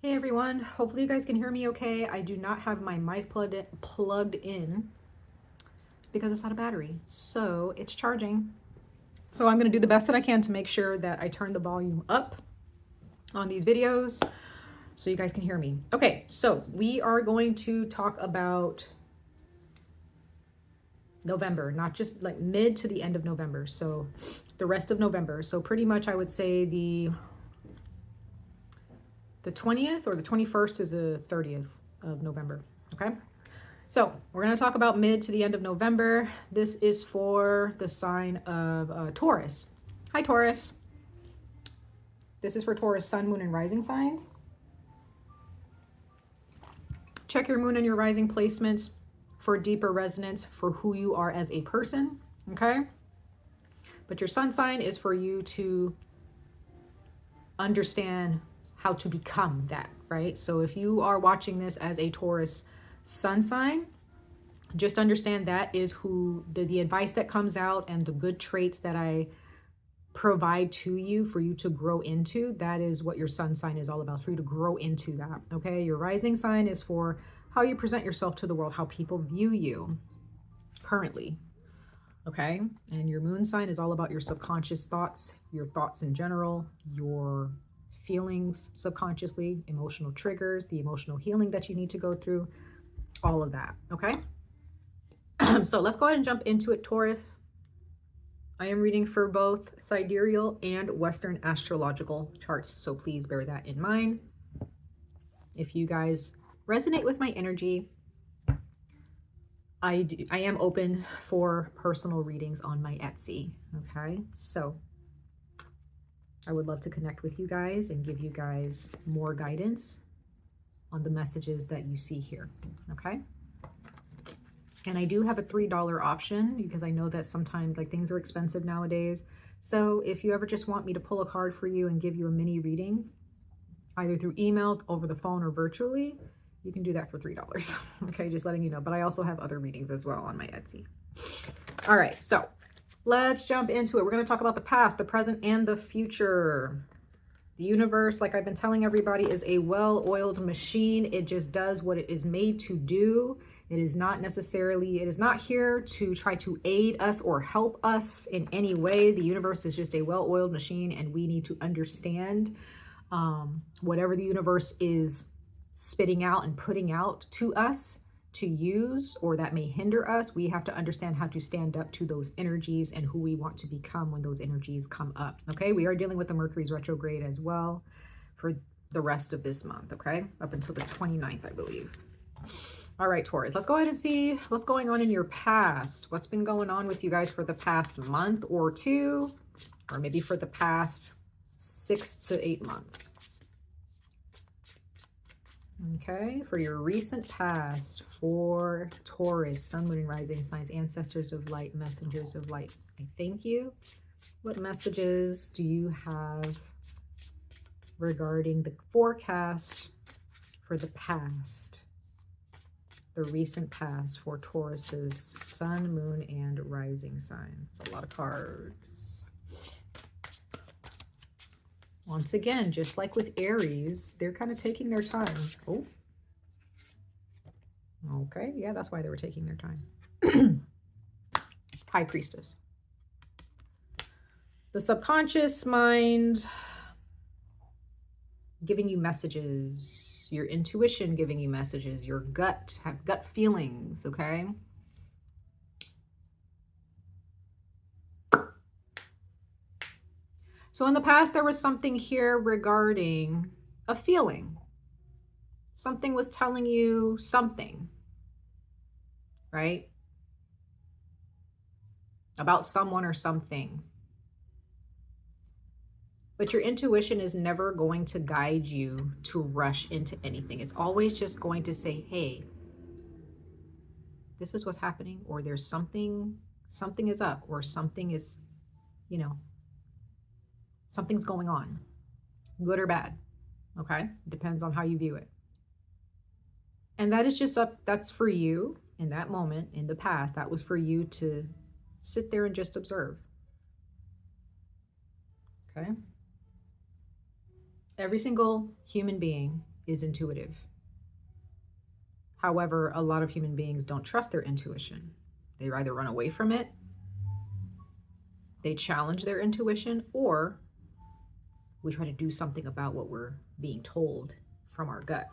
Hey everyone, hopefully you guys can hear me okay. I do not have my mic plugged in because it's out of battery. So it's charging. So I'm gonna do the best that I can to make sure that I turn the volume up on these videos so you guys can hear me. Okay, so we are going to talk about November, not just like mid to the end of November. So the rest of November. So pretty much I would say the 20th or the 21st to the 30th of November. Okay. So we're going to talk about mid to the end of November. This is for the sign of Taurus. Hi, Taurus. This is for Taurus sun, moon, and rising signs. Check your moon and your rising placements for deeper resonance for who you are as a person. Okay. But your sun sign is for you to understand how to become that, right? So if you are watching this as a Taurus sun sign, just understand that is who the advice that comes out and the good traits that I provide to you for you to grow into. That is what your sun sign is all about, for you to grow into that. Okay. Your rising sign is for how you present yourself to the world, how people view you currently. Okay. And your moon sign is all about your subconscious thoughts, your thoughts in general, your feelings subconsciously, emotional triggers, the emotional healing that you need to go through, all of that. Okay. So let's go ahead and jump into it, Taurus. I am reading for both sidereal and Western astrological charts, so please bear that in mind. If you guys resonate with my energy, I am open for personal readings on my Etsy. Okay, so I would love to connect with you guys and give you guys more guidance on the messages that you see here. Okay. And I do have a $3 option because I know that sometimes like things are expensive nowadays. So if you ever just want me to pull a card for you and give you a mini reading, either through email, over the phone, or virtually, you can do that for $3. Okay, just letting you know. But I also have other readings as well on my Etsy. All right, so let's jump into it. We're going to talk about the past, the present, and the future. The universe, like I've been telling everybody, is a well-oiled machine. It just does what it is made to do. It is not here to try to aid us or help us in any way. The universe is just a well-oiled machine, and we need to understand whatever the universe is spitting out and putting out to us to use, or that may hinder us. We have to understand how to stand up to those energies and who we want to become when those energies come up. Okay, we are dealing with the Mercury's retrograde as well for the rest of this month. Okay, up until the 29th, I believe. All right, Taurus, let's go ahead and see what's going on in your past. What's been going on with you guys for the past month or two, or maybe for the past 6 to 8 months. Okay, for your recent past, for Taurus, sun, moon, and rising signs, ancestors of light, messengers of light, I thank you. What messages do you have regarding the forecast for the past, the recent past for Taurus's sun, moon, and rising signs? A lot of cards. Once again, just like with Aries, they're kind of taking their time. Oh, okay. Yeah, that's why they were taking their time. High Priestess. The subconscious mind giving you messages, your intuition giving you messages, your gut, have gut feelings, okay? So in the past, there was something here regarding a feeling. Something was telling you something, right? About someone or something. But your intuition is never going to guide you to rush into anything. It's always just going to say, hey, this is what's happening, or there's something is up, or something is, you know, something's going on, good or bad. Okay, depends on how you view it. And that is just that's for you in that moment in the past. That was for you to sit there and just observe. Okay. Every single human being is intuitive. However, a lot of human beings don't trust their intuition. They either run away from it, they challenge their intuition, or we try to do something about what we're being told from our gut.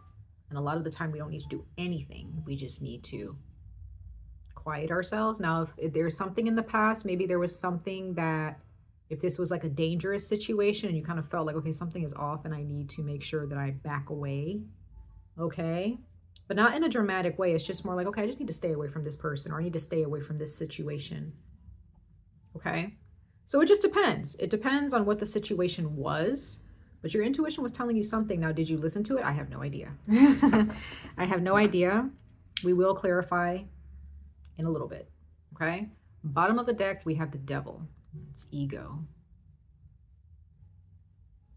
And a lot of the time we don't need to do anything. We just need to quiet ourselves. Now, if there's something in the past, maybe there was something that, if this was like a dangerous situation and you kind of felt like, okay, something is off and I need to make sure that I back away. Okay. But not in a dramatic way. It's just more like, okay, I just need to stay away from this person, or I need to stay away from this situation. Okay. So it just depends. It depends on what the situation was, but your intuition was telling you something. Now, did you listen to it? I have no idea. I have no idea. We will clarify in a little bit. Okay. Bottom of the deck, we have the devil. It's ego.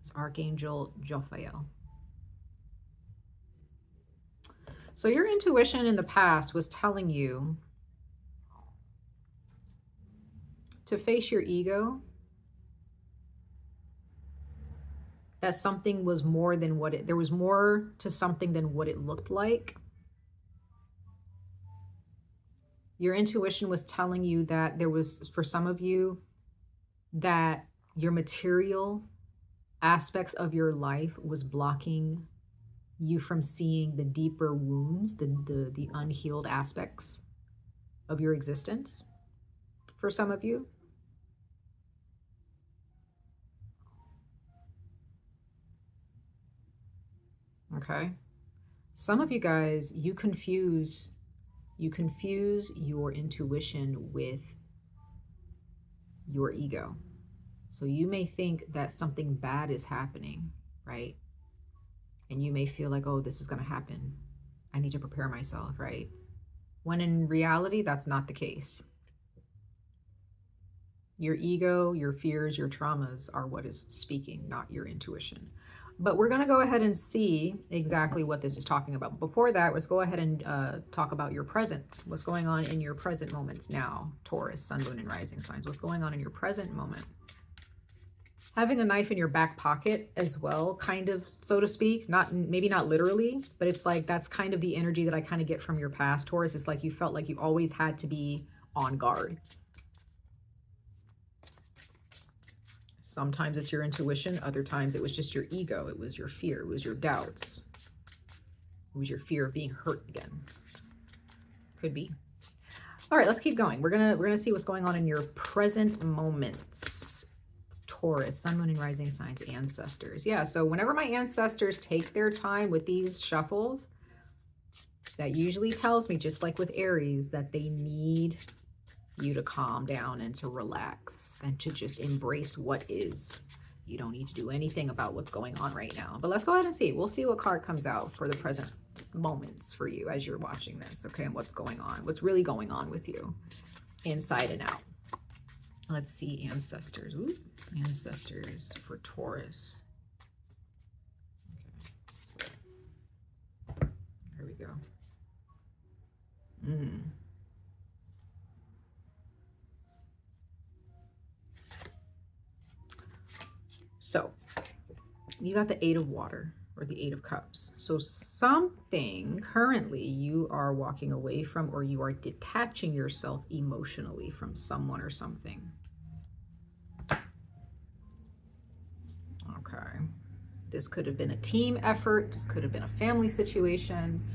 It's Archangel 𝍊🋼. So your intuition in the past was telling you to face your ego, that something was more than what there was more to something than what it looked like. Your intuition was telling you that there was, for some of you, that your material aspects of your life was blocking you from seeing the deeper wounds, the unhealed aspects of your existence. For some of you, okay. Some of you guys, you confuse your intuition with your ego. So you may think that something bad is happening, right? And you may feel like, oh, this is going to happen. I need to prepare myself, right? When in reality, that's not the case. Your ego, your fears, your traumas are what is speaking, not your intuition. But we're going to go ahead and see exactly what this is talking about. Before that, let's go ahead and talk about your present. What's going on in your present moments now, Taurus, Sun, Moon, and Rising signs. What's going on in your present moment? Having a knife in your back pocket as well, kind of, so to speak. Maybe not literally, but it's like that's kind of the energy that I kind of get from your past, Taurus. It's like you felt like you always had to be on guard. Sometimes it's your intuition. Other times it was just your ego. It was your fear. It was your doubts. It was your fear of being hurt again. Could be. All right, let's keep going. We're gonna see what's going on in your present moments. Taurus, Sun, Moon, and Rising signs, ancestors. Yeah, so whenever my ancestors take their time with these shuffles, that usually tells me, just like with Aries, that they need you to calm down and to relax and to just embrace what is. You don't need to do anything about what's going on right now. But let's go ahead and see. We'll see what card comes out for the present moments for you as you're watching this, okay? And what's going on, what's really going on with you inside and out. Let's see, ancestors. Ooh, ancestors for Taurus. Okay, so here we go. So you got the 8 of water, or the 8 of cups. So something currently you are walking away from, or you are detaching yourself emotionally from someone or something. Okay. This could have been a team effort. This could have been a family situation.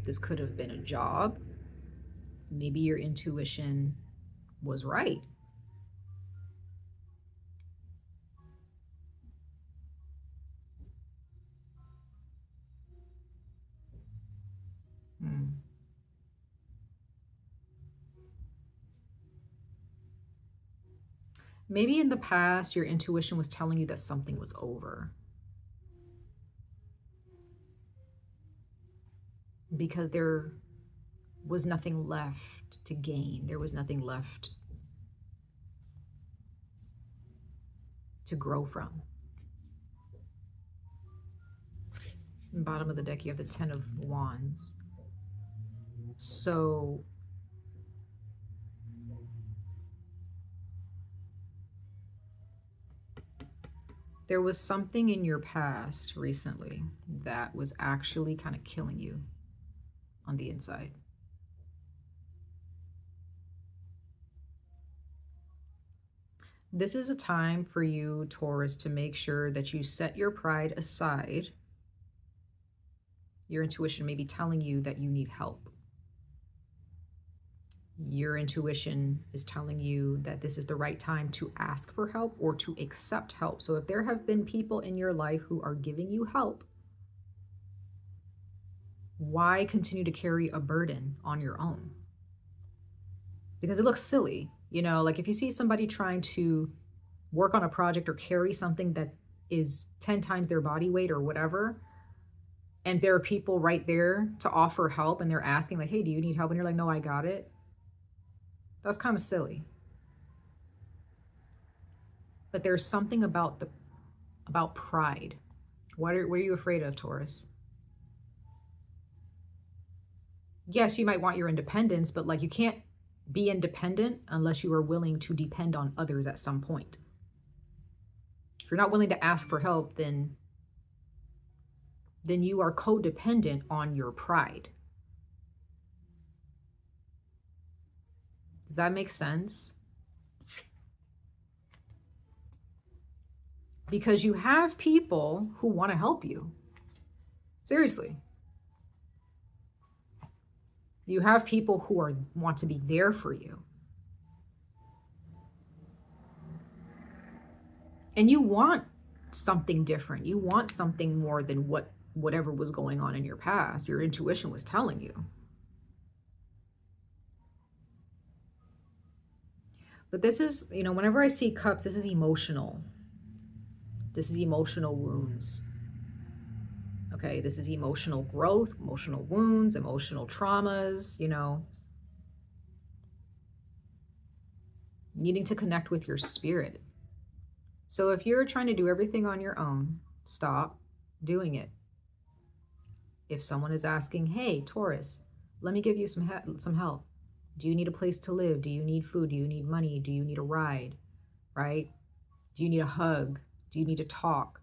This could have been a job. Maybe your intuition was right. Maybe in the past, your intuition was telling you that something was over. Because there was nothing left to gain. There was nothing left to grow from. Bottom of the deck, you have the 10 of Wands. So There was something in your past recently that was actually kind of killing you on the inside. This is a time for you, Taurus, to make sure that you set your pride aside. Your intuition may be telling you that you need help. Your intuition is telling you that this is the right time to ask for help or to accept help. So if there have been people in your life who are giving you help, why continue to carry a burden on your own? Because it looks silly, you know, like if you see somebody trying to work on a project or carry something that is 10 times their body weight or whatever, and there are people right there to offer help and they're asking like, hey, do you need help? And you're like, no, I got it. That's kind of silly. But there's something about pride. What are you afraid of, Taurus? Yes, you might want your independence, but like you can't be independent unless you are willing to depend on others at some point. If you're not willing to ask for help, then you are codependent on your pride. Does that make sense? Because you have people who want to help you. Seriously. You have people who want to be there for you. And you want something different. You want something more than whatever was going on in your past. Your intuition was telling you. But this is, you know, whenever I see cups, this is emotional. This is emotional wounds. Okay, this is emotional growth, emotional wounds, emotional traumas, you know. Needing to connect with your spirit. So if you're trying to do everything on your own, stop doing it. If someone is asking, hey, Taurus, let me give you some help. Do you need a place to live? Do you need food? Do you need money? Do you need a ride? Right? Do you need a hug? Do you need to talk?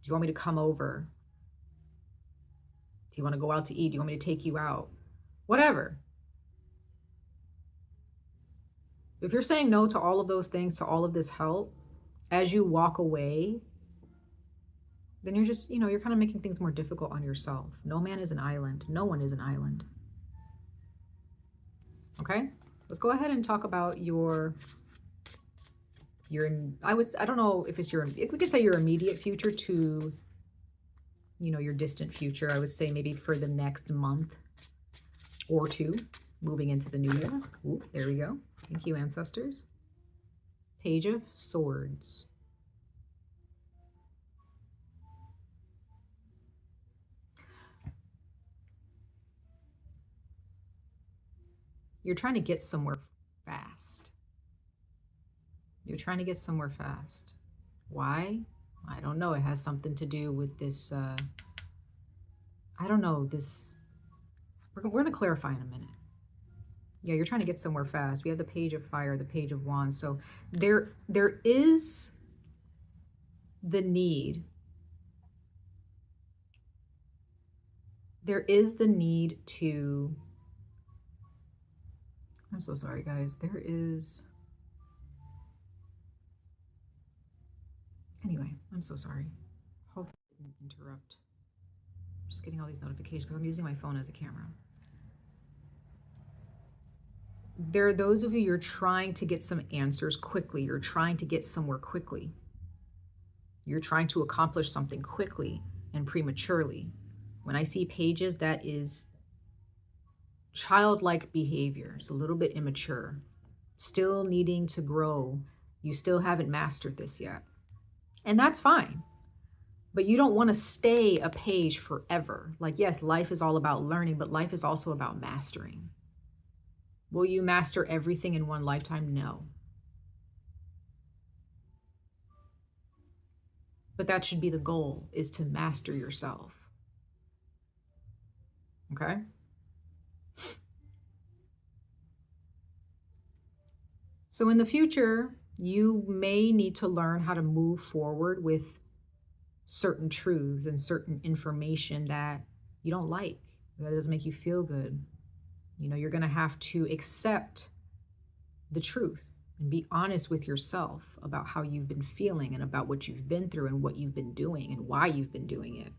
Do you want me to come over? Do you want to go out to eat? Do you want me to take you out? Whatever. If you're saying no to all of those things, to all of this help, as you walk away, then you're just, you know, you're kind of making things more difficult on yourself. No man is an island. No one is an island. Okay? Let's go ahead and talk about I don't know if it's we could say your immediate future to, you know, your distant future. I would say maybe for the next month or two, moving into the new year. Ooh, there we go. Thank you, ancestors. Page of Swords. You're trying to get somewhere fast. You're trying to get somewhere fast. Why? I don't know. It has something to do with this, I don't know, this, we're going to clarify in a minute. Yeah, you're trying to get somewhere fast. We have the Page of Fire, the Page of Wands. So there is the need. There is the need to, I'm so sorry, guys. There is, anyway, I'm so sorry. Hopefully it didn't interrupt. I'm just getting all these notifications because I'm using my phone as a camera. There are those of you, you're trying to get some answers quickly. You're trying to get somewhere quickly. You're trying to accomplish something quickly and prematurely. When I see pages, that is childlike behavior. It's a little bit immature. Still needing to grow. You still haven't mastered this yet. And that's fine. But you don't want to stay a page forever. Like, yes, life is all about learning, but life is also about mastering. Will you master everything in one lifetime? No. But that should be the goal, is to master yourself. Okay? So in the future, You may need to learn how to move forward with certain truths and certain information that you don't like, that doesn't make you feel good. You know, you're going to have to accept the truth and be honest with yourself about how you've been feeling and about what you've been through and what you've been doing and why you've been doing it.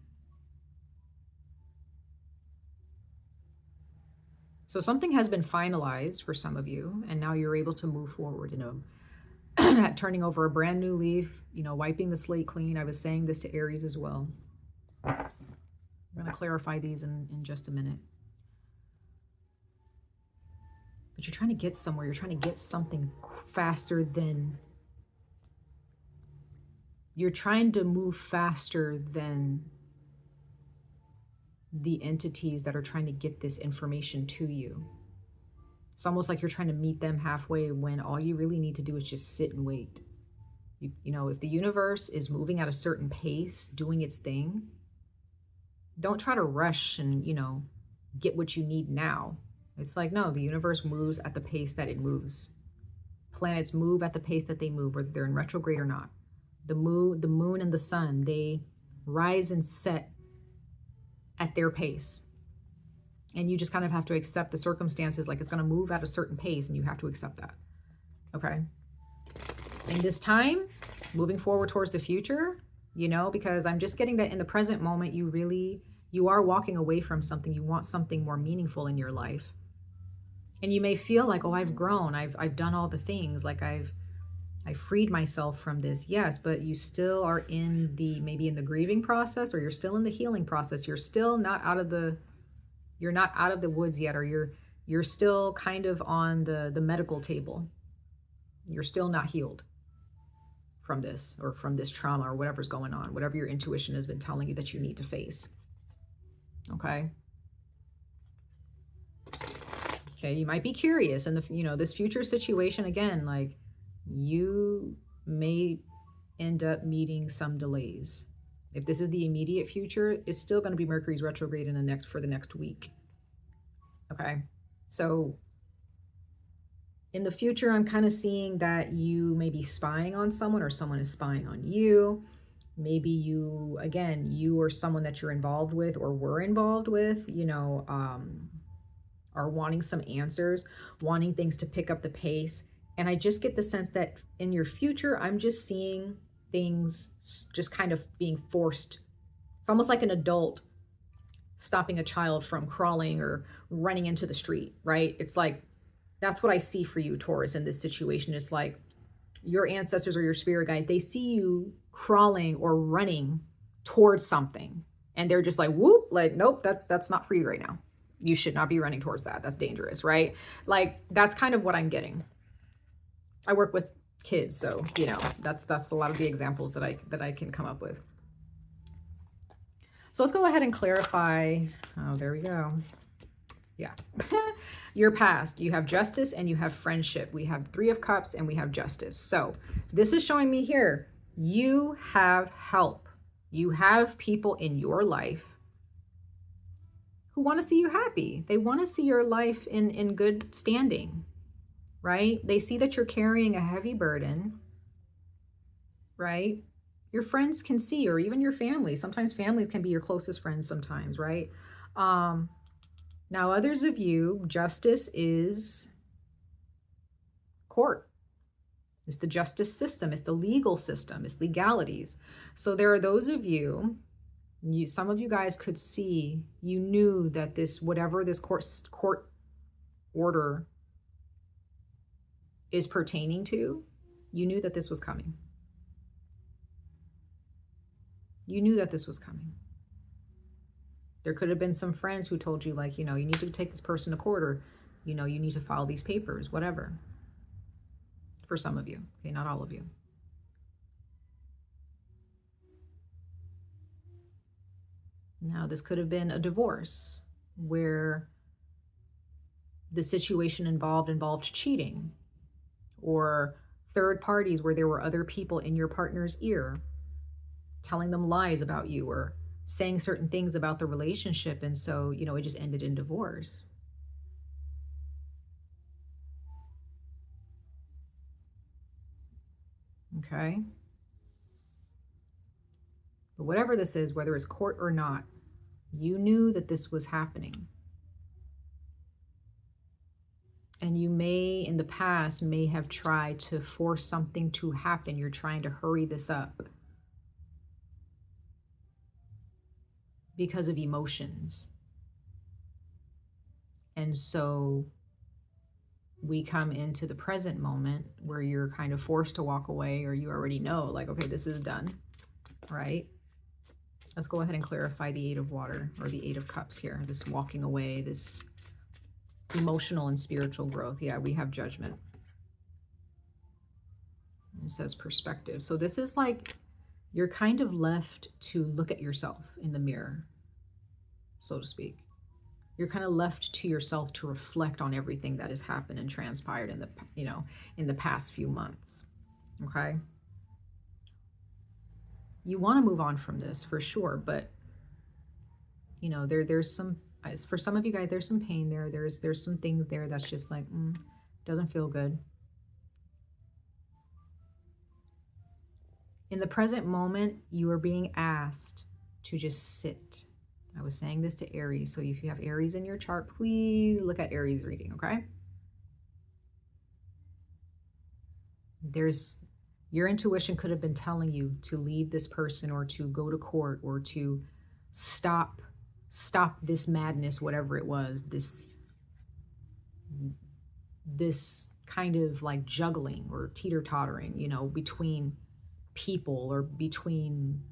So something has been finalized for some of you, and now you're able to move forward, you know, turning over a brand new leaf, you know, wiping the slate clean. I was saying this to Aries as well. I'm going to clarify these in just a minute. But you're trying to get somewhere. You're trying to get something faster than... You're trying to move faster than the entities that are trying to get this information to you. It's almost like you're trying to meet them halfway when all you really need to do is just sit and wait. You know, if the universe is moving at a certain pace, doing its thing, don't try to rush and, you know, get what you need now. It's like, no, the universe moves at the pace that it moves. Planets move at the pace that they move, whether they're in retrograde or not. The moon and the sun, they rise and set at their pace. And you just kind of have to accept the circumstances, like it's going to move at a certain pace, and you have to accept that. Okay? In this time, moving forward towards the future, you know, because I'm just getting that in the present moment, you are walking away from something. You want something more meaningful in your life. And you may feel like, oh, I've grown. I've done all the things. Like I freed myself from this. Yes, but you still are in maybe in the grieving process, or you're still in the healing process. You're still not out of the woods yet, or you're still kind of on the medical table. You're still not healed from this, or from this trauma, or whatever's going on, whatever your intuition has been telling you that you need to face. Okay. Okay, you might be curious, and this future situation, again, like you may end up meeting some delays. If this is the immediate future, it's still going to be Mercury's retrograde for the next week. Okay, so in the future, I'm kind of seeing that you may be spying on someone, or someone is spying on you. Maybe you or someone that you're involved with or were involved with, are wanting some answers, wanting things to pick up the pace. And I just get the sense that in your future, I'm just seeing things just kind of being forced. It's almost like an adult stopping a child from crawling or running into the street, right? It's like, that's what I see for you, Taurus, in this situation. It's like your ancestors or your spirit guides, they see you crawling or running towards something, and they're just like, whoop, like, nope, that's not for you right now. You should not be running towards that. That's dangerous, right? Like, that's kind of what I'm getting. I work with kids, so, that's a lot of the examples that I can come up with. So let's go ahead and clarify. Oh, there we go. Yeah. Your past. You have justice and you have friendship. We have 3 of Cups and we have justice. So this is showing me here, you have help. You have people in your life who want to see you happy. They want to see your life in good standing, right? They see that you're carrying a heavy burden, right? Your friends can see, or even your family. Sometimes families can be your closest friends sometimes, right? Now, others of you, justice is court. It's the justice system. It's the legal system. It's legalities. So there are those of you, some of you guys could see, you knew that whatever this court order is pertaining to, you knew that this was coming. You knew that this was coming. There could have been some friends who told you, like, you need to take this person to court, or, you need to file these papers, whatever. For some of you, okay, not all of you. Now, this could have been a divorce where the situation involved cheating, or third parties where there were other people in your partner's ear telling them lies about you, or saying certain things about the relationship, and so, it just ended in divorce. Okay? But whatever this is, whether it's court or not, you knew that this was happening. And you may, in the past, may have tried to force something to happen. You're trying to hurry this up because of emotions. And so we come into the present moment where you're kind of forced to walk away, or you already know, like, okay, this is done, right? Let's go ahead and clarify the Eight of Water, or the Eight of Cups here. This walking away, this emotional and spiritual growth. Yeah, we have Judgment. It says perspective. So this is like you're kind of left to look at yourself in the mirror, so to speak. You're kind of left to yourself to reflect on everything that has happened and transpired in the, in the past few months. Okay? You want to move on from this for sure, but there's some, for some of you guys, there's some pain there. There's some things there that's just like, doesn't feel good. In the present moment, you are being asked to just sit. I was saying this to Aries, so if you have Aries in your chart, please look at Aries reading, okay? Your intuition could have been telling you to leave this person, or to go to court, or to stop this madness, whatever it was, this kind of like juggling or teeter-tottering, between people or between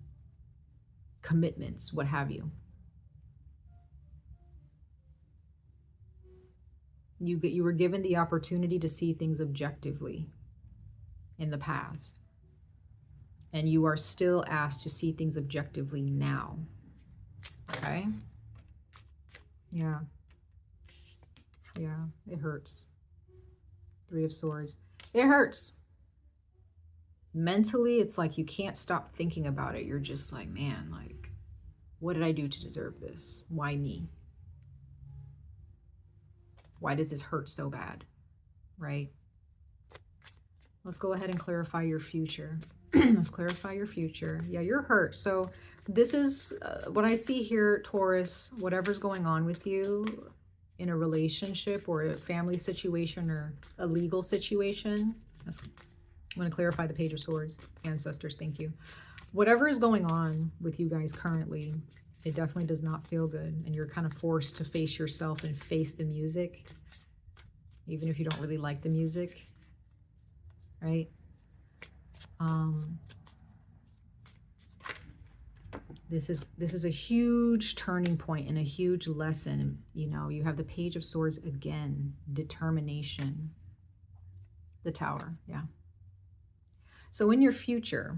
commitments, what have you. You were given the opportunity to see things objectively in the past. And you are still asked to see things objectively now. Okay? Yeah. Yeah, it hurts. Three of Swords. It hurts. Mentally, it's like you can't stop thinking about it. You're just like, man, like, what did I do to deserve this? Why me? Why does this hurt so bad? Right? Let's go ahead and clarify your future. Let's clarify your future. Yeah, you're hurt. So this is what I see here, Taurus, whatever's going on with you in a relationship or a family situation or a legal situation. I'm going to clarify the Page of Swords. Ancestors, thank you. Whatever is going on with you guys currently, it definitely does not feel good. And you're kind of forced to face yourself and face the music, even if you don't really like the music, right? This is a huge turning point and a huge lesson. You have the Page of Swords again, determination, the Tower, yeah. So in your future,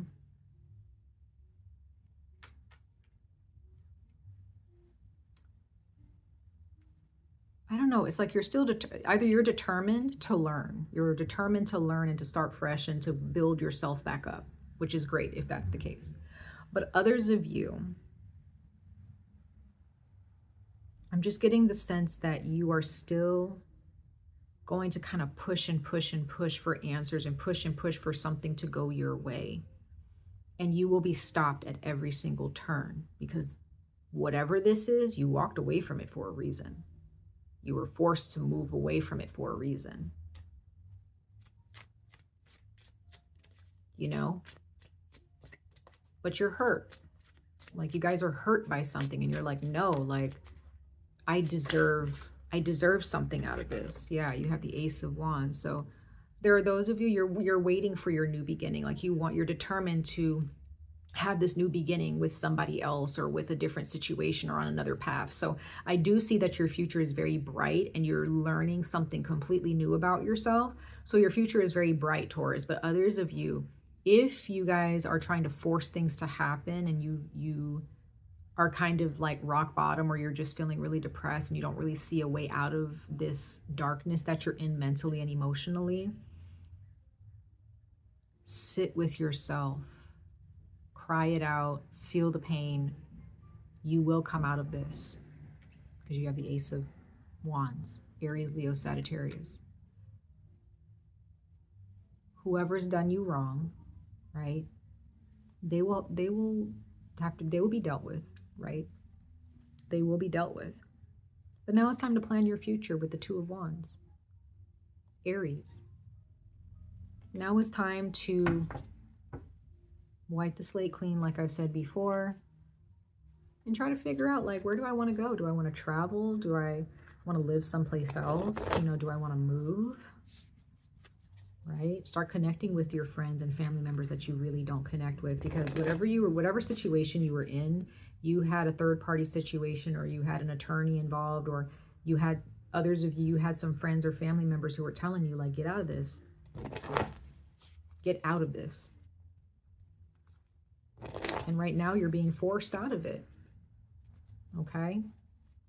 I don't know, it's like you're still, either you're determined to learn. You're determined to learn and to start fresh and to build yourself back up, which is great if that's the case. But others of you, I'm just getting the sense that you are still going to kind of push and push and push for answers and push for something to go your way. And you will be stopped at every single turn, because whatever this is, you walked away from it for a reason. You were forced to move away from it for a reason. But you're hurt. Like, you guys are hurt by something and you're like, no, like, I deserve something out of this. Yeah, you have the Ace of Wands. So there are those of you, you're waiting for your new beginning. Like, you're determined to have this new beginning with somebody else or with a different situation or on another path. So I do see that your future is very bright and you're learning something completely new about yourself. So your future is very bright, Taurus. But others of you, if you guys are trying to force things to happen and you are kind of like rock bottom, or you're just feeling really depressed and you don't really see a way out of this darkness that you're in mentally and emotionally, sit with yourself. Cry it out, feel the pain. You will come out of this, because you have the Ace of Wands, Aries, Leo, Sagittarius. Whoever's done you wrong, right? They will be dealt with, right? They will be dealt with. But now it's time to plan your future with the Two of Wands. Aries. Now is time to wipe the slate clean, like I've said before, and try to figure out, like, where do I want to go? Do I want to travel? Do I want to live someplace else? You know, do I want to move? Right? Start connecting with your friends and family members that you really don't connect with, because whatever situation you were in, you had a third-party situation, or you had an attorney involved, or you had you had some friends or family members who were telling you, like, get out of this. Get out of this. And right now you're being forced out of it. Okay?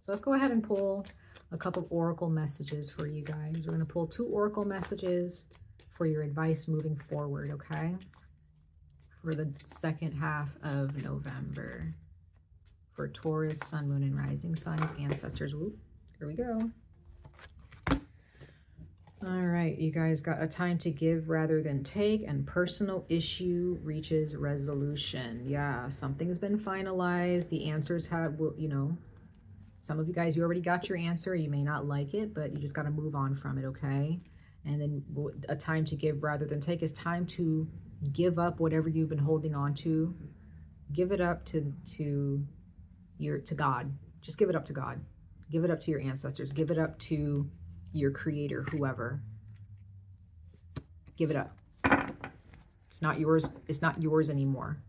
So let's go ahead and pull a couple of oracle messages for you guys. We're going to pull 2 oracle messages for your advice moving forward, okay? For the second half of November. For Taurus, Sun, Moon, and Rising signs, ancestors. Whoop, here we go. All right, you guys got a time to give rather than take, and personal issue reaches resolution. Yeah, something's been finalized. The answers have, you know, some of you guys, you already got your answer. You may not like it, but you just got to move on from it, okay? And then a time to give rather than take is time to give up whatever you've been holding on to. Give it up to God. Just give it up to God. Give it up to your ancestors. Give it up to your creator, whoever. Give it up. It's not yours. It's not yours anymore.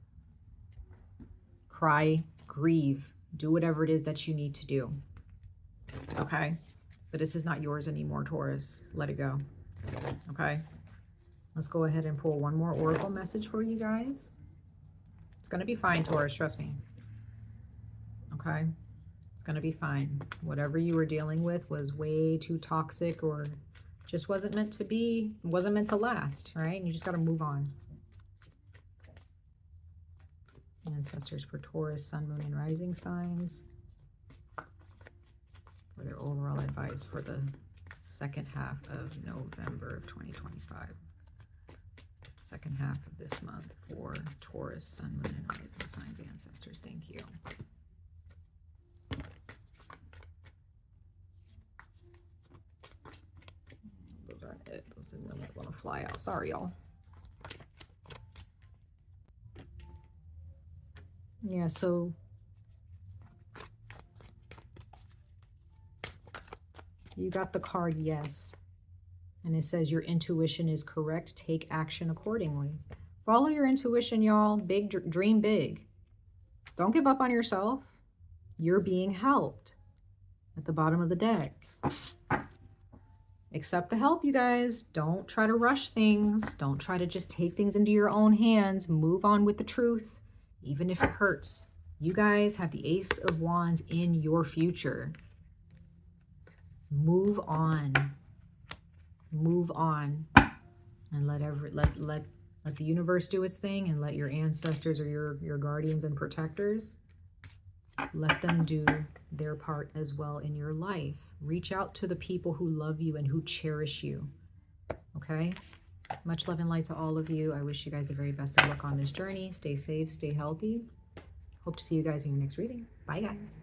Cry, grieve, do whatever it is that you need to do. Okay? But this is not yours anymore, Taurus. Let it go. Okay? Let's go ahead and pull one more oracle message for you guys. It's going to be fine, Taurus. Trust me. Okay? It's going to be fine. Whatever you were dealing with was way too toxic, or just wasn't meant to be, wasn't meant to last, right? And you just got to move on. Ancestors for Taurus, Sun, Moon, and Rising signs. For their overall advice for the second half of November of 2025. Second half of this month for Taurus, Sun, Moon, and Rising signs, ancestors. Thank you. Those are it. Those are the ones that want to fly out. Sorry, y'all. Yeah, so you got the card yes. And it says your intuition is correct. Take action accordingly. Follow your intuition, y'all. Dream big. Don't give up on yourself. You're being helped. At the bottom of the deck. Accept the help, you guys. Don't try to rush things. Don't try to just take things into your own hands. Move on with the truth, even if it hurts. You guys have the Ace of Wands in your future. Move on. Move on. And let the universe do its thing, and let your ancestors or your guardians and protectors, let them do their part as well in your life. Reach out to the people who love you and who cherish you. Okay? Much love and light to all of you. I wish you guys the very best of luck on this journey. Stay safe, stay healthy. Hope to see you guys in your next reading. Bye, guys.